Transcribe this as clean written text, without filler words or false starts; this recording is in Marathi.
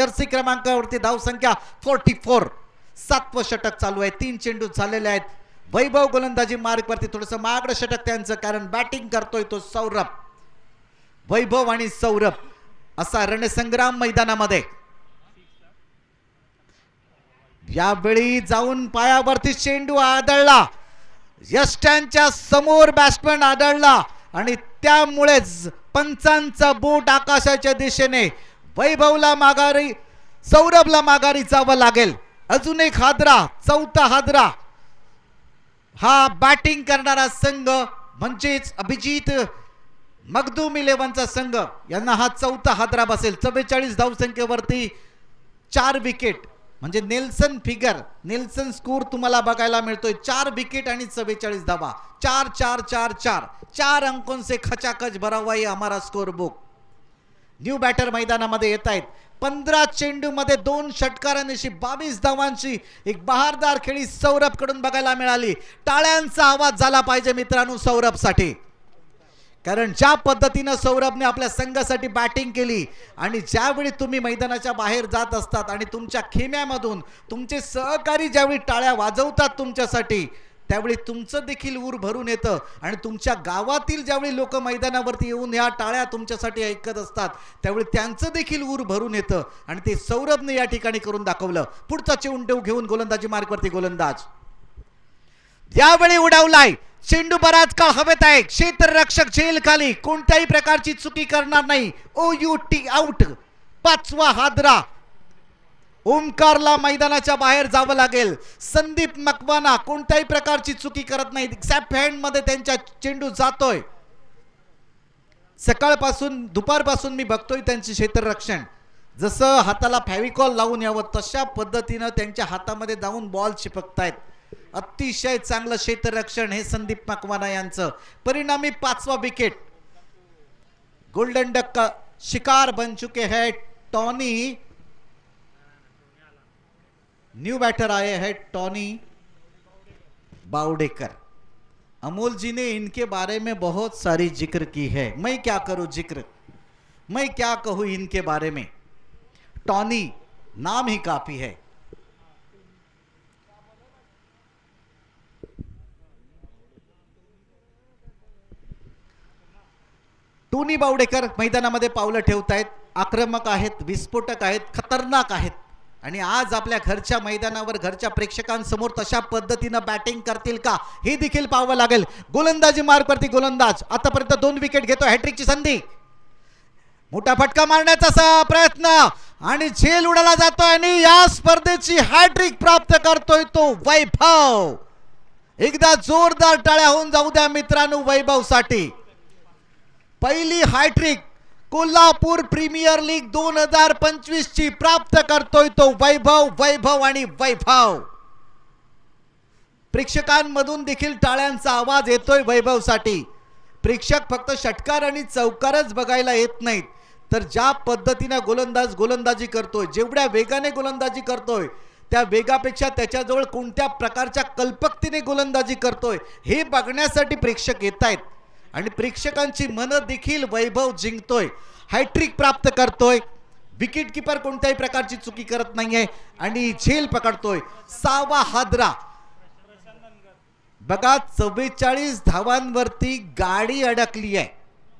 जर्सी क्रमांकावरती धाव संख्या 44. 7वं षटक चालू आहे. 3 चेंडू झालेले आहेत. वैभव गोलंदाजी मार्ग वरती थोडस मागडं षटक त्यांचं, कारण बॅटिंग करतोय तो सौरभ. वैभव आणि सौरभ असा रणसंग्राम मैदानामध्ये. यावेळी जाऊन पायावरती चेंडू आदळला, यष्ट्यांच्या समोर बॅट्समन आदळला आणि त्यामुळेच पंचांचा बोट आकाशाच्या दिशेने. वैभवला माघारी, सौरभला माघारी जावं लागेल. अजून एक हादरा, 4था हादरा. हा बॅटिंग करणारा संघ म्हणजेच अभिजित मखदूम 11चा संघ यांना हा 4था हादरा बसेल. 44 धावसंख्येवरती 4 विकेट म्हणजे नेल्सन फिगर, नेल्सन स्कोर तुम्हाला बघायला मिळतोय. 4 विकेट आणि 44 धावा. 4 4 4 4 4 अंकों से खचाखच भरा हुआ ये हमारा स्कोर बुक. न्यू बॅटर मैदानामध्ये येत आहेत. 15 चेंडू मध्ये 2 षटकारांशी 22 धावांची एक बहारदार खेळी सौरभ कडून बघायला मिळाली. टाळ्यांचा आवाज झाला पाहिजे मित्रांनो सौरभसाठी, कारण ज्या पद्धतीने सौरभने आपल्या संघासाठी बॅटिंग केली. आणि ज्यावेळी तुम्ही मैदानाच्या बाहेर जात असतात आणि तुमच्या खेम्यामधून तुमचे सहकारी ज्यावेळी टाळ्या वाजवतात तुमच्यासाठी, त्यावेळी तुमचं देखील ऊर भरून येतं. आणि तुमच्या गावातील ज्यावेळी लोक मैदानावरती येऊन ह्या टाळ्या तुमच्यासाठी ऐकत असतात, त्यावेळी त्यांचं देखील ऊर भरून येतं. आणि ते सौरभने या ठिकाणी करून दाखवलं. पुढचा चेंडू घेऊन गोलंदाजी मार्गवरती गोलंदाज यावेळी उडावलाय. चेंडू बराच काळ हवेत आहे. क्षेत्ररक्षक झेल खाली, कोणत्याही प्रकारची चुकी करणार नाही. OUT out. 5वा हादरा. ओमकारला मैदानाच्या बाहेर जावं लागेल. संदीप मकवाना कोणत्याही प्रकारची चुकी करत नाही. सॅप हँड मध्ये त्यांच्या चेंडू जातोय. सकाळपासून दुपारपासून मी बघतोय त्यांचे क्षेत्ररक्षण, जसं हाताला फॅविकॉल लावून यावं तशा पद्धतीनं त्यांच्या हातामध्ये जाऊन बॉल चिपकतायत. अतिशय चांगलं क्षेत्ररक्षण हे संदीप मकवाना यांचं. परिणामी 5वा विकेट. गोल्डन डक का शिकार बन चुके हैं टॉनी. न्यू बैटर आए हैं टॉनी बावडेकर. अमोल जी ने इनके बारे में बहुत सारी जिक्र की है. मैं क्या करूं जिक्र, मैं क्या कहूं इनके बारे में. टॉनी नाम ही काफी है. टोनी बावडेकर मैदानामध्ये पावलं ठेवतायत. आक्रमक आहेत, विस्फोटक आहेत, खतरनाक आहेत. आणि आज आपल्या घरच्या मैदानावर घरच्या प्रेक्षकांसमोर तशा पद्धतीनं बॅटिंग करतील का हे देखील पाहावं लागेल. गोलंदाजी मार्गवरती गोलंदाज आतापर्यंत 2 विकेट घेतो. हॅट्रिकची संधी, मोठा फटका मारण्याचा प्रयत्न आणि झेल उडाला जातोय आणि या स्पर्धेची हॅट्रिक प्राप्त करतोय तो वैभव. एकदा जोरदार टाळ्या होऊन जाऊ द्या मित्रांनो वैभवसाठी. पहिली हॅट्रिक कोल्हापूर प्रीमियर लीग 2025 ची प्राप्त करतोय तो वैभव. वैभव आणि वैभव. प्रेक्षकांमधून देखील टाळ्यांचा आवाज येतोय वैभवसाठी. प्रेक्षक फक्त षटकार आणि चौकारच बघायला येत नाहीत, तर ज्या पद्धतीने गोलंदाज गोलंदाजी करतोय, जेवढ्या वेगाने गोलंदाजी करतोय, त्या वेगापेक्षा त्याच्याजवळ कोणत्या प्रकारच्या कल्पकतेने गोलंदाजी करतोय हे बघण्यासाठी प्रेक्षक येत आहेत. आणि प्रेक्षकांची मन देखील वैभव जिंकतोय, हॅट्रिक प्राप्त करतोय. विकेट कीपर कोणत्याही प्रकारची चुकी करत नाहीये आणि झेल पकडतोय. 6वा हादरा. बघा 44 धावांवरती गाडी अडकली आहे.